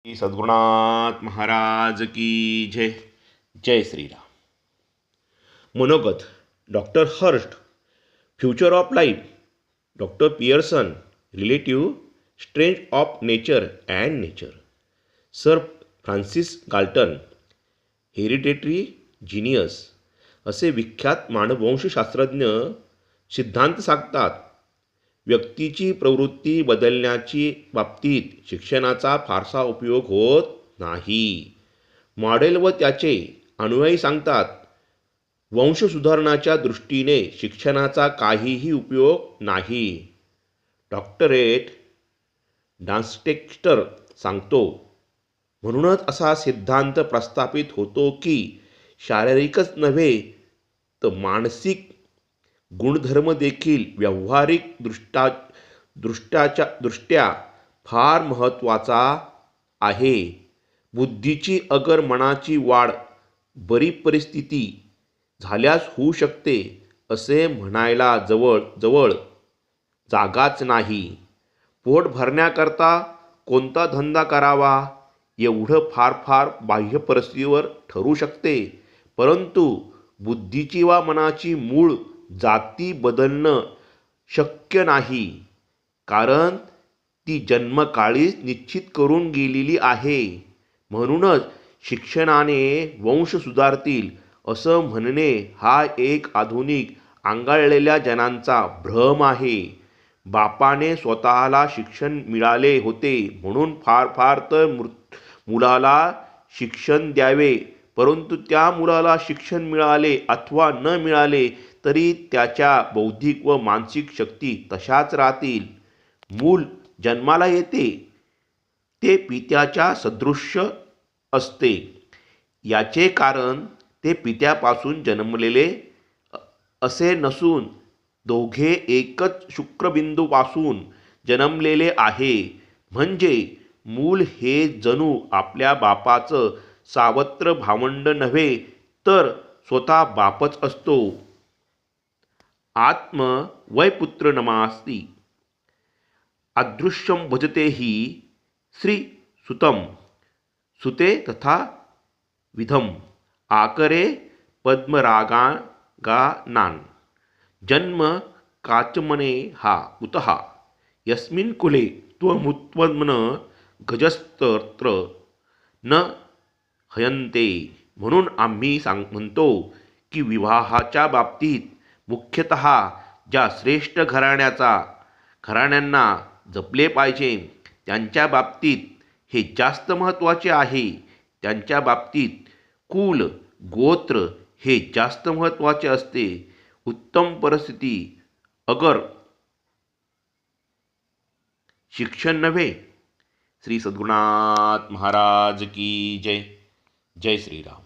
श्री सद्गुरुनाथ महाराज की जय. जय श्रीराम. मनोगत doctor Hurst, future of life, doctor Pearson, relative strength of nature and nature, sir Francis Galton, hereditary genius असे विख्यात मानववंशशास्त्रज्ञ सिद्धांत सांगतात. व्यक्तीची प्रवृत्ती बदलण्याची बाबतीत शिक्षणाचा फारसा उपयोग होत नाही. मॉडेल व त्याचे अनुयायी सांगतात, वंश सुधारण्याच्या दृष्टीने शिक्षणाचा काहीही उपयोग नाही. डॉक्टरेट डान्स्टेक्स्टर सांगतो, म्हणूनच असा सिद्धांत प्रस्थापित होतो की शारीरिकच नव्हे तर मानसिक गुणधर्म देखील व्यावहारिक दृष्ट्या फार महत्त्वाचा आहे. बुद्धीची अगर मनाची वाढ बरी परिस्थिती झाल्यास होऊ शकते असे म्हणायला जवळ जागाच नाही. पोट भरण्याकरता कोणता धंदा करावा एवढं फार बाह्य परिस्थितीवर ठरू शकते, परंतु बुद्धीची वा मनाची मूळ जाती बदलणं शक्य नाही, कारण ती जन्मकाळीच निश्चित करून गेलेली आहे. म्हणूनच शिक्षणाने वंश सुधारतील असं म्हणणे हा एक आधुनिक आंगाळलेल्या जनांचा भ्रम आहे. बापाने स्वतःला शिक्षण मिळाले होते म्हणून फार तर मुलाला शिक्षण द्यावे, परंतु त्या मुलाला शिक्षण मिळाले अथवा न मिळाले तरी त्याच्या बौद्धिक व मानसिक शक्ती तशाच राहतील. मूल जन्माला येते ते पित्याच्या सदृश्य असते. याचे कारण ते पित्यापासून जन्मलेले असे नसून दोघे एकच शुक्रबिंदूपासून जन्मलेले आहे. म्हणजे मूल हे जणू आपल्या बापाचं सावत्र भावंड नव्हे तर स्वतः बापच असतो. आत्म वै पुत्र नमास्ति अदृश्यम भजते हि श्री सुतम सुते तथा विधम आकरे पद्मरागानान जन्म काचमने हा उतहा यस्मिन कुले त्वमुत्पन्न गजस्तत्र न हयन्ते. म्हणून आम्ही म्हणतो की विवाहाच्या बाबतीत मुख्यतः ज्या श्रेष्ठ घराण्यांना जपले पाहिजे त्यांच्या बाबतीत हे जास्त महत्त्वाचे आहे. त्यांच्या बाबतीत कुल गोत्र हे जास्त महत्त्वाचे असते. उत्तम परिस्थिती अगर शिक्षण नव्हे. श्री सद्गुरुनाथ महाराज की जय. जय श्रीराम.